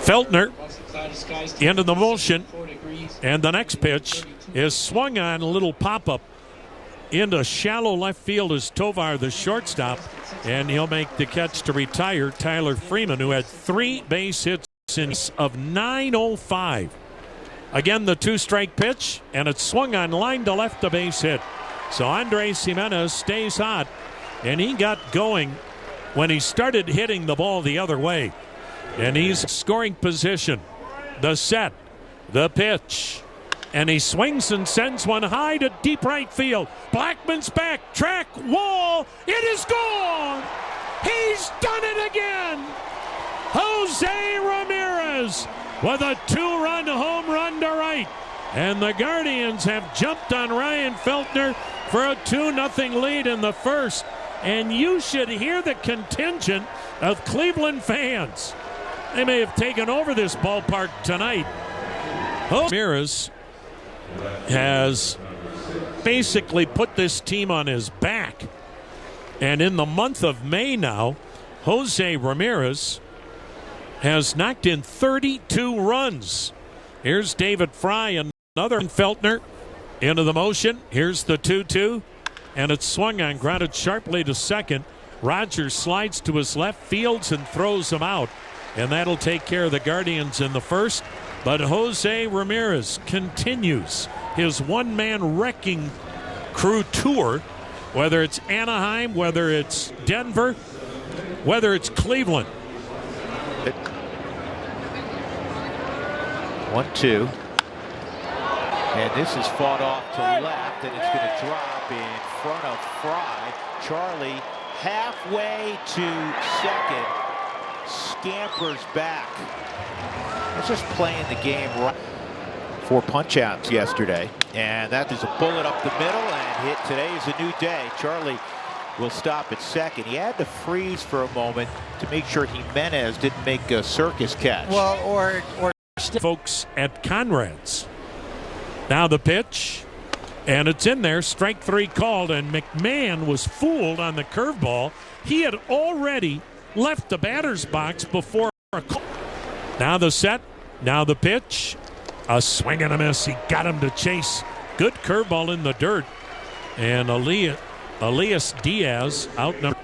Feltner into the motion, and the next pitch is swung on, a little pop-up into shallow left field as Tovar, the shortstop, and he'll make the catch to retire Tyler Freeman, who had 3 base hits of 9:05. Again, the 2-strike pitch, and it's swung on, line to left, a base hit. So Andres Jimenez stays hot, and he got going when he started hitting the ball the other way. And he's scoring position. The set, the pitch, and he swings and sends one high to deep right field. Blackman's back, track, wall, it is gone! He's done it again! Jose Ramirez with a 2-run home run to right. And the Guardians have jumped on Ryan Feltner for a 2-0 lead in the first. And you should hear the contingent of Cleveland fans. They may have taken over this ballpark tonight. Ramirez has basically put this team on his back. And in the month of May now, Jose Ramirez has knocked in 32 runs. Here's David Fry, another Feltner into the motion. Here's the 2-2, and it's swung on, grounded sharply to second. Rogers slides to his left, fields and throws him out, and that'll take care of the Guardians in the first. But Jose Ramirez continues his one-man wrecking crew tour, whether it's Anaheim, whether it's Denver, whether it's Cleveland. 1-2. And this is fought off to left, and it's going to drop in front of Fry. Charlie halfway to second, scampers back. It's just playing the game right. 4 punch-outs yesterday, and that is a bullet up the middle, and hit. Today is a new day. Charlie will stop at second. He had to freeze for a moment to make sure Jimenez didn't make a circus catch. Well, or folks at Conrad's. Now the pitch, and it's in there. Strike 3 called, and McMahon was fooled on the curveball. He had already left the batter's box before a call. Now the set, now the pitch. A swing and a miss. He got him to chase. Good curveball in the dirt. And Elias Diaz out number.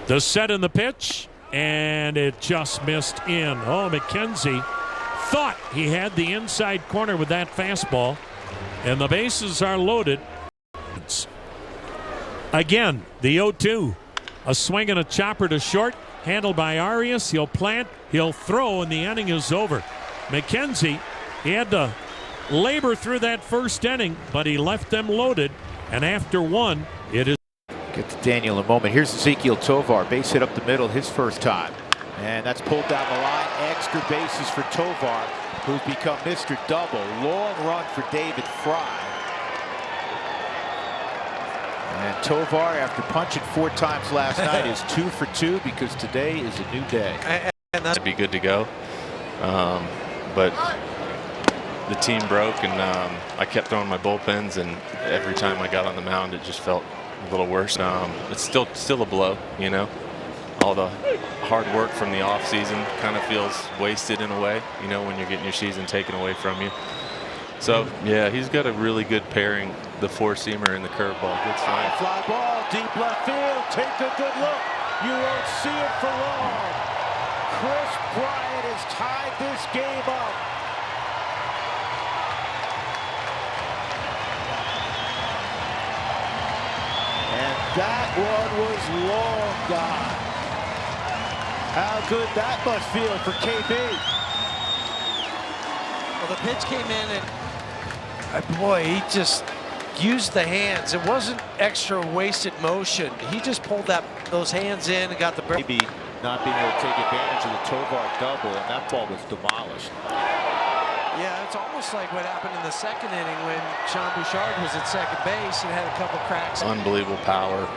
The set and the pitch, and it just missed in. Oh, McKenzie thought he had the inside corner with that fastball, and the bases are loaded. Again, the 0-2. A swing and a chopper to short, handled by Arias. He'll plant, he'll throw, and the inning is over. McKenzie, he had to labor through that first inning, but he left them loaded, and after one, it is. Get to Daniel in a moment. Here's Ezekiel Tovar, base hit up the middle his first time. And that's pulled down the line. Extra bases for Tovar, who's become Mr. Double. Long run for David Fry. And Tovar, after punching 4 times last night, is 2 for 2 because today is a new day. And that'd be good to go. But the team broke, and I kept throwing my bullpens, and every time I got on the mound, it just felt a little worse. It's still a blow, you know. All the hard work from the off season kind of feels wasted in a way, you know, when you're getting your season taken away from you. So yeah, he's got a really good pairing, the 4-seamer and the curveball. Good sign. Fly ball, deep left field. Take a good look. You won't see it for long. Chris Bryant has tied this game up. And that one was long gone. How good that must feel for KB. Well, the pitch came in, and boy, he just used the hands. It wasn't extra wasted motion. He just pulled those hands in and got the break. Maybe not being able to take advantage of the Tovar double, and that ball was demolished. Yeah, it's almost like what happened in the second inning when Sean Bouchard was at second base and had a couple cracks. Unbelievable power.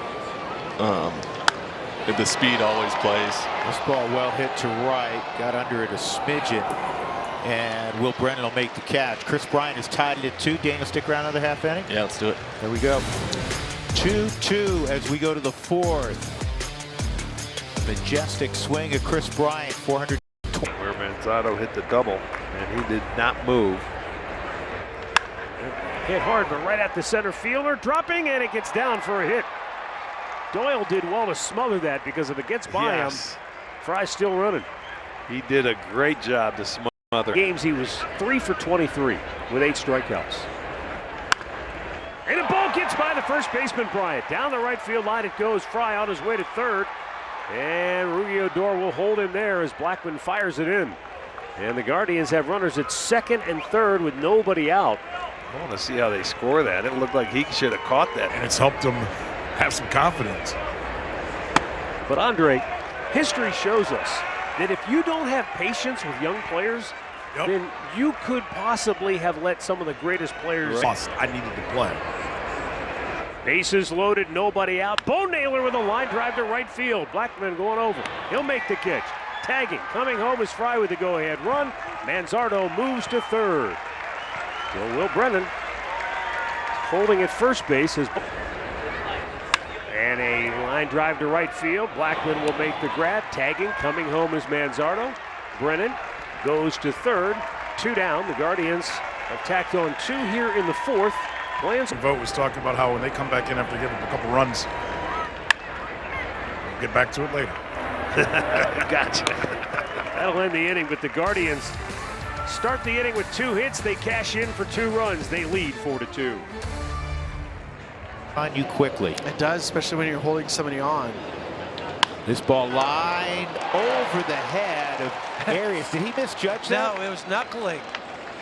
The speed always plays. This ball well hit to right, got under it a smidgen, and Will Brennan will make the catch. Chris Bryant has tied it at 2. Daniel, stick around another half inning? Yeah, let's do it. There we go. 2-2 as we go to the 4th. Majestic swing of Chris Bryant, 400. Wehrman Manzardo hit the double, and he did not move. Hit hard, but right at the center fielder, dropping, and it gets down for a hit. Doyle did well to smother that because if it gets by him, Fry's still running. He did a great job to smother. Games, he was 3 for 23 with 8 strikeouts. And a ball gets by the first baseman, Bryant. Down the right field line it goes. Fry on his way to third. And Ruggie Odor will hold him there as Blackman fires it in. And the Guardians have runners at second and third with nobody out. I want to see how they score that. It looked like he should have caught that. And it's helped him have some confidence. But Andre, history shows us that if you don't have patience with young players, then you could possibly have let some of the greatest players. I needed to play. Bases loaded, nobody out. Bo Naylor with a line drive to right field. Blackman going over. He'll make the catch. Tagging, coming home is Fry with the go-ahead run. Manzardo moves to third. Still Will Brennan holding at first base. And a line drive to right field. Blackman will make the grab. Tagging, coming home is Manzardo. Brennan goes to third. 2 down. The Guardians have tacked on 2 here in the fourth. Vogt was talking about how when they come back in after giving up a couple runs, we'll get back to it later. Gotcha. That'll end the inning, but the Guardians start the inning with 2 hits. They cash in for 2 runs. They lead 4-2. On you quickly. It does, especially when you're holding somebody on. This ball lined over the head of Arias. Did he misjudge that? No, it was knuckling.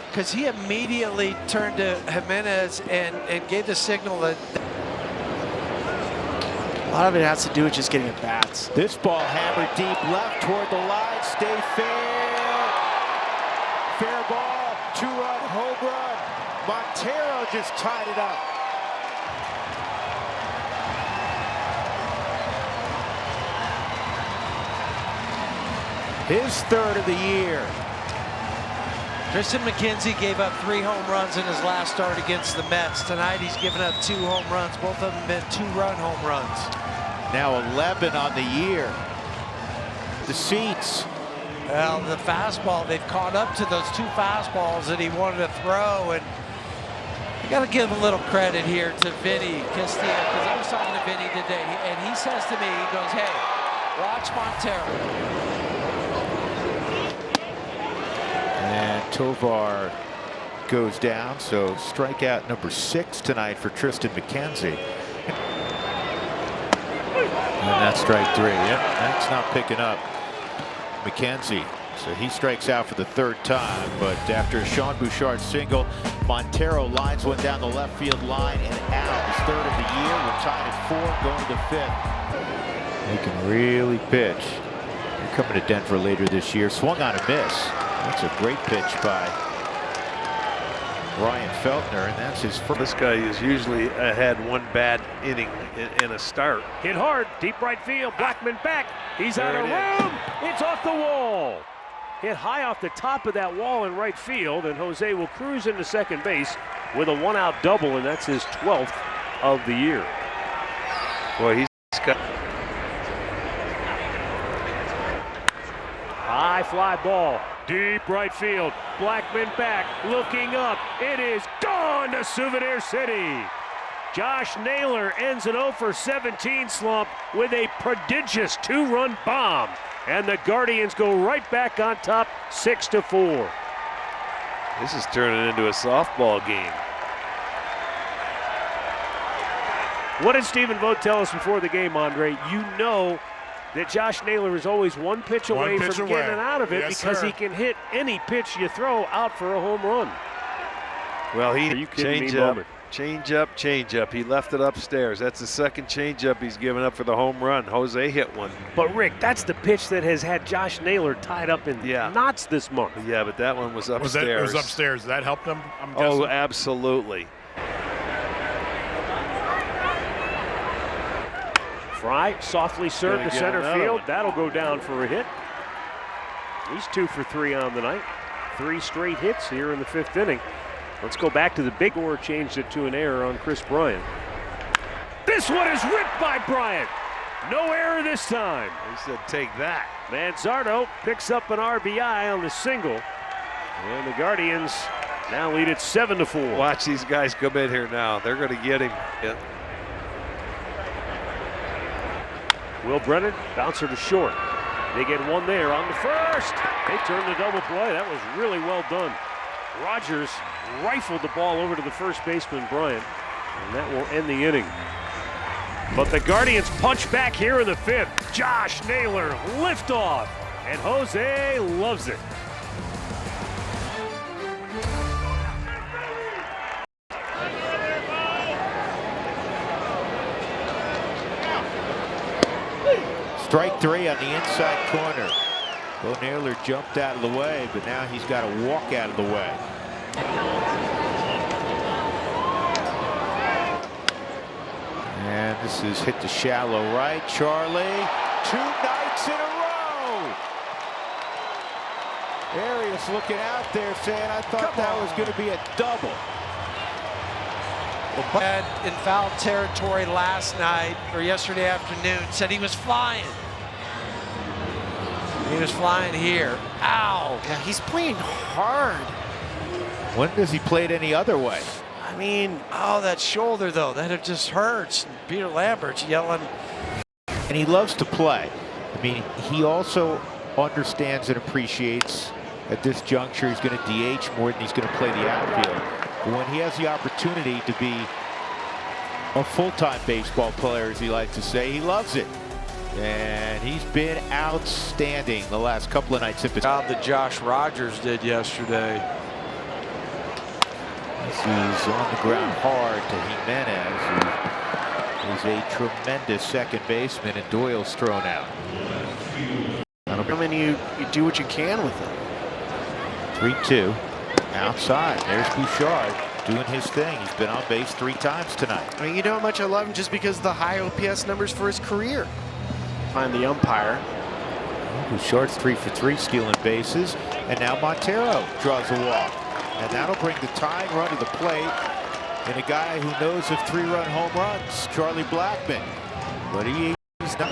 Because he immediately turned to Jimenez and gave the signal that a lot of it has to do with just getting at bats. This ball hammered deep left toward the line. Stay fair. Fair ball. 2-run home run. Montero just tied it up. His 3rd of the year. Tristan McKenzie gave up 3 home runs in his last start against the Mets. Tonight he's given up 2 home runs. Both of them been 2-run home runs. Now 11 on the year. The seats. Well, the fastball, they've caught up to those 2 fastballs that he wanted to throw. And you got to give a little credit here to Vinny Castilla, because I was talking to Vinny today, and he says to me, he goes, hey, watch Montero. And Tovar goes down, so strikeout number 6 tonight for Tristan McKenzie. And that's strike 3. Yep, that's not picking up McKenzie. So he strikes out for the 3rd time, but after a Sean Bouchard single, Montero lines one down the left field line and out. His 3rd of the year. We're tied at 4 going to 5th. He can really pitch. They're coming to Denver later this year. Swung on a miss. That's a great pitch by Ryan Feltner, and that's his first. This guy has usually had 1 bad inning in a start. Hit hard, deep right field. Blackman back. He's out of room. It's off the wall. Hit high off the top of that wall in right field, and Jose will cruise into second base with a 1-out double, and that's his 12th of the year. Boy, he's got. High fly ball. Deep right field. Blackman back, looking up. It is gone to Souvenir City. Josh Naylor ends an 0 for 17 slump with a prodigious 2-run bomb. And the Guardians go right back on top, 6-4. This is turning into a softball game. What did Stephen Vogt tell us before the game, Andre? You know that Josh Naylor is always 1 pitch away from getting out of it, because he can hit any pitch you throw out for a home run. Well, he change up. He left it upstairs. That's the 2nd changeup he's given up for the home run. Jose hit one. But Rick, that's the pitch that has had Josh Naylor tied up in knots this month. Yeah, but that one was upstairs. It was upstairs. Did that help them? I'm guessing. Oh, absolutely. Fry softly served to center field. That'll go down for a hit. He's 2 for 3 on the night. 3 straight hits here in the 5th inning. Let's go back to the big Orr, changed it to an error on Chris Bryant. This one is ripped by Bryant. No error this time. He said, take that. Manzardo picks up an RBI on the single. And the Guardians now lead it 7-4. Watch these guys come in here now. They're going to get him. Yeah. Will Brennan, bouncer to short. They get one there on the first. They turn the double play. That was really well done. Rogers rifled the ball over to the first baseman, Bryant, and that will end the inning. But the Guardians punch back here in the fifth. Josh Naylor liftoff, and Jose loves it. Strike three on the inside corner. Bo Naylor jumped out of the way, but now he's got to walk out of the way. And this is hit to shallow right. Charlie, 2 nights in a row. Arias looking out there saying, I thought that was going to be a double. In foul territory last night or yesterday afternoon, said he was flying. He was flying here. Ow. Yeah, he's playing hard. When does he play it any other way? I mean, oh, that shoulder, though, that it just hurts. Peter Lambert's yelling. And he loves to play. I mean, he also understands and appreciates at this juncture he's going to DH more than he's going to play the outfield. But when he has the opportunity to be a full-time baseball player, as he likes to say, he loves it. And he's been outstanding the last couple of nights. Job that Josh Rogers did yesterday. This is on the ground hard to Jimenez, who is a tremendous second baseman, and Doyle's thrown out. I mean, you do what you can with him. 3-2. Outside. There's Bouchard doing his thing. He's been on base 3 times tonight. I mean, you know how much I love him just because of the high OPS numbers for his career. Find the umpire. Bouchard's 3 for 3 stealing bases. And now Montero draws a walk. And that'll bring the tying run to the plate. And a guy who knows of 3-run home runs, Charlie Blackmon. But he's not.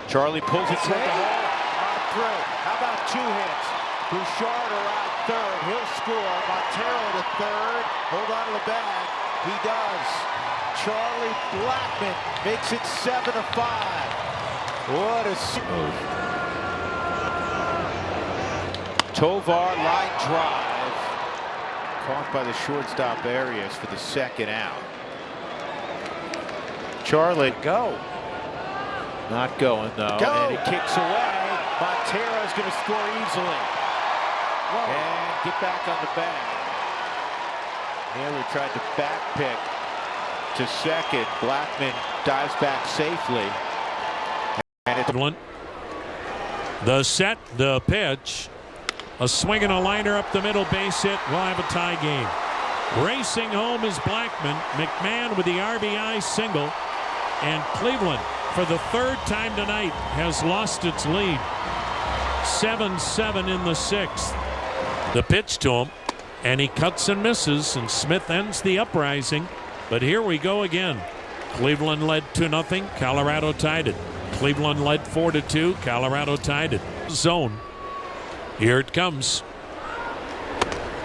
Charlie pulls it to the hole. On through. How about 2 hits? Bouchard around third. He'll score. Montero to third. Hold on to the bag. He does. Charlie Blackmon makes it 7-5. What a smooth. Tovar line drive. Caught by the shortstop Arias for the second out. Charlie go. Not going though. Go. And he kicks away. Montero's going to score easily. Whoa. And get back on the bag. Naylor tried to back pick to second. Blackmon dives back safely. And it's the set, the pitch. A swing and a liner up the middle, base hit. We'll have a tie game. Racing home is Blackmon. McMahon with the RBI single. And Cleveland, for the 3rd time tonight, has lost its lead. 7-7 in the 6th. The pitch to him, and he cuts and misses, and Smith ends the uprising. But here we go again. Cleveland led 2-0. Colorado tied it. Cleveland led 4-2. Colorado tied it. Zone. Here it comes.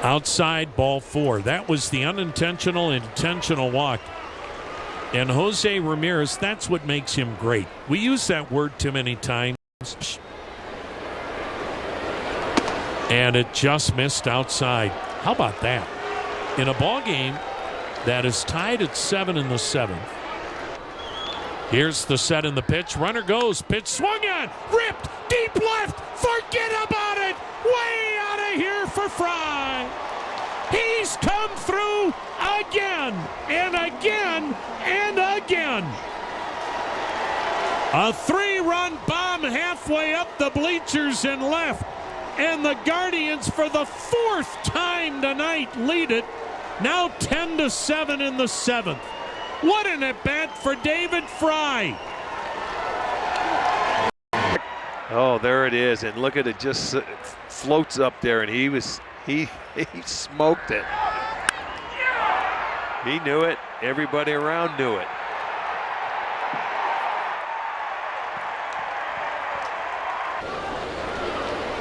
Outside, ball 4. That was the unintentional, intentional walk. And Jose Ramirez, that's what makes him great. We use that word too many times. And it just missed outside. How about that? In a ball game that is tied at 7 in the 7th. Here's the set in the pitch. Runner goes. Pitch swung on. Ripped. Deep left. Forget about it. Way out of here for Fry. He's come through again and again and again. A 3-run bomb halfway up the bleachers and left. And the Guardians, for the 4th time tonight, lead it. Now 10-7 in the 7th. What an at-bat for David Fry. Oh, there it is. And look at it, just floats up there, and he smoked it. He knew it. Everybody around knew it.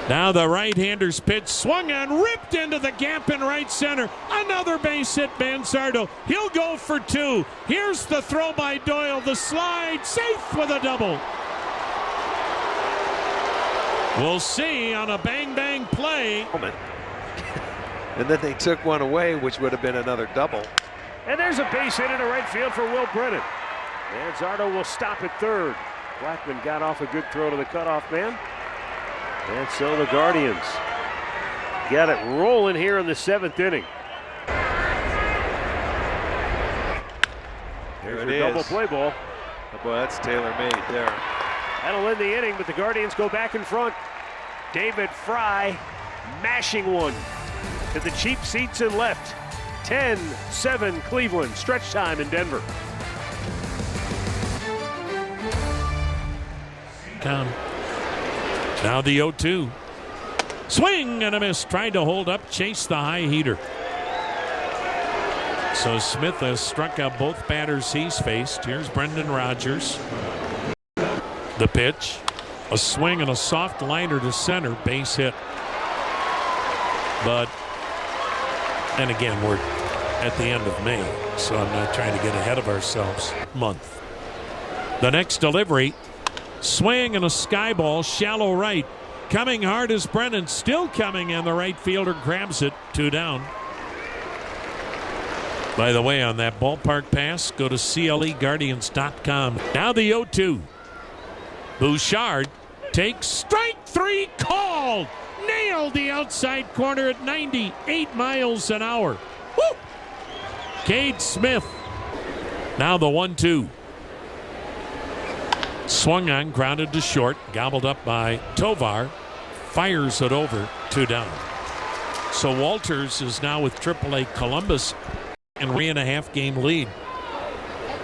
Now the right-hander's pitch swung on, ripped into the gap in right center. Another base hit, Manzardo. He'll go for 2. Here's the throw by Doyle. The slide, safe with a double. We'll see on a bang-bang play. And then they took one away, which would have been another double. And there's a base hit into right field for Will Brennan. Manzardo will stop at third. Blackman got off a good throw to the cutoff man. And so the Guardians got it rolling here in the 7th inning. There There's it a is. double play ball. Oh boy, that's tailor-made there. That'll end the inning, but the Guardians go back in front. David Fry mashing one to the cheap seats in left. 10-7 Cleveland. Stretch time in Denver. Count. Now the 0-2. Swing and a miss. Tried to hold up, chase the high heater. So Smith has struck out both batters he's faced. Here's Brendan Rodgers. The pitch. A swing and a soft liner to center. Base hit. But, and again, we're at the end of May, so I'm not trying to get ahead of ourselves. Month. The next delivery. Swing and a sky ball, shallow right. Coming hard is Brennan, still coming, and the right fielder grabs it. 2 down. By the way, on that ballpark pass, go to CLEGuardians.com. Now the 0-2. Bouchard takes strike 3 called. Nailed the outside corner at 98 miles an hour. Woo! Cade Smith. Now the 1-2. Swung on, grounded to short, gobbled up by Tovar, fires it over. 2 down. So Walters is now with AAA Columbus in 3.5 game lead.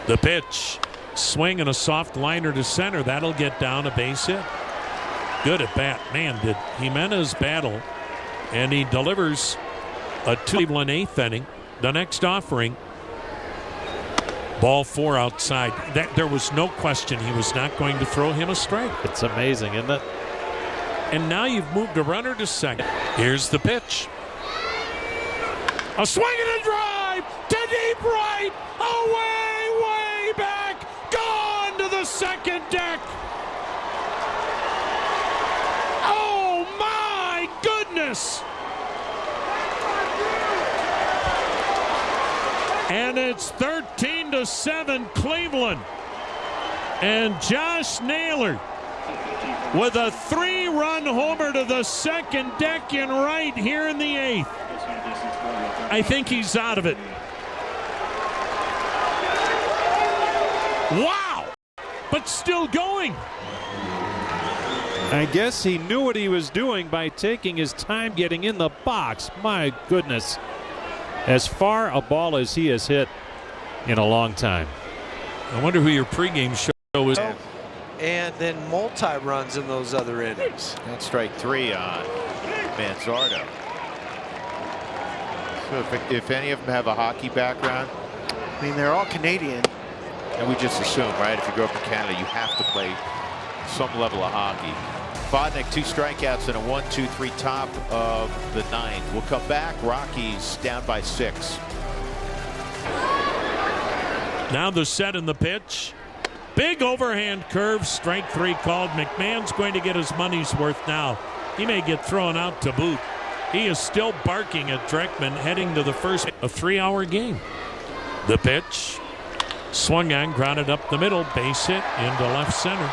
The pitch, swing and a soft liner to center. That'll get down, a base hit. Good at bat. Man, did Jimenez battle, and he delivers a 2 Cleveland 8th inning. The next offering. Ball 4 outside. There was no question he was not going to throw him a strike. It's amazing, isn't it? And now you've moved a runner to second. Here's the pitch. A swing and a drive to deep right. Away, way back. Gone to the second deck. Oh, my goodness. And it's 13-7 Cleveland. And Josh Naylor with a 3-run homer to the second deck in right here in the 8th. I think he's out of it. Wow! But still going. I guess he knew what he was doing by taking his time getting in the box. My goodness. As far a ball as he has hit in a long time. I wonder who your pregame show is. And then multi-runs in those other innings. That's strike 3 on Manzardo. So if any of them have a hockey background, I mean, they're all Canadian. and we just assume, right, if you grow up in Canada, you have to play some level of hockey. Vodnik, 2 strikeouts and a 1-2-3 top of the 9th. We'll come back. Rockies down by 6. Now the set in the pitch. Big overhand curve, strike 3 called. McMahon's going to get his money's worth now. He may get thrown out to boot. He is still barking at Dreckman heading to the first, a 3-hour game. The pitch, swung on, grounded up the middle, base hit into left center.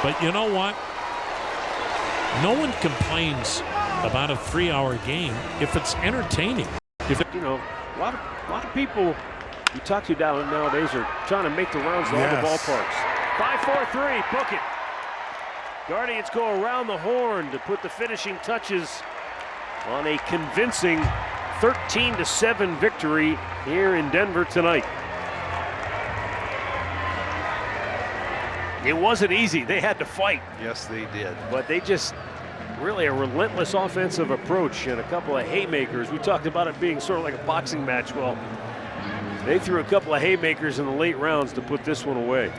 But you know what? No one complains about a 3-hour game if it's entertaining. If you know, a lot of people you talk to down nowadays are trying to make the rounds to all the ballparks. 5-4-3, book it. Guardians go around the horn to put the finishing touches on a convincing 13-7 victory here in Denver tonight. It wasn't easy. They had to fight. Yes, they did. But they just really a relentless offensive approach and a couple of haymakers. We talked about it being sort of like a boxing match. Well, they threw a couple of haymakers in the late rounds to put this one away.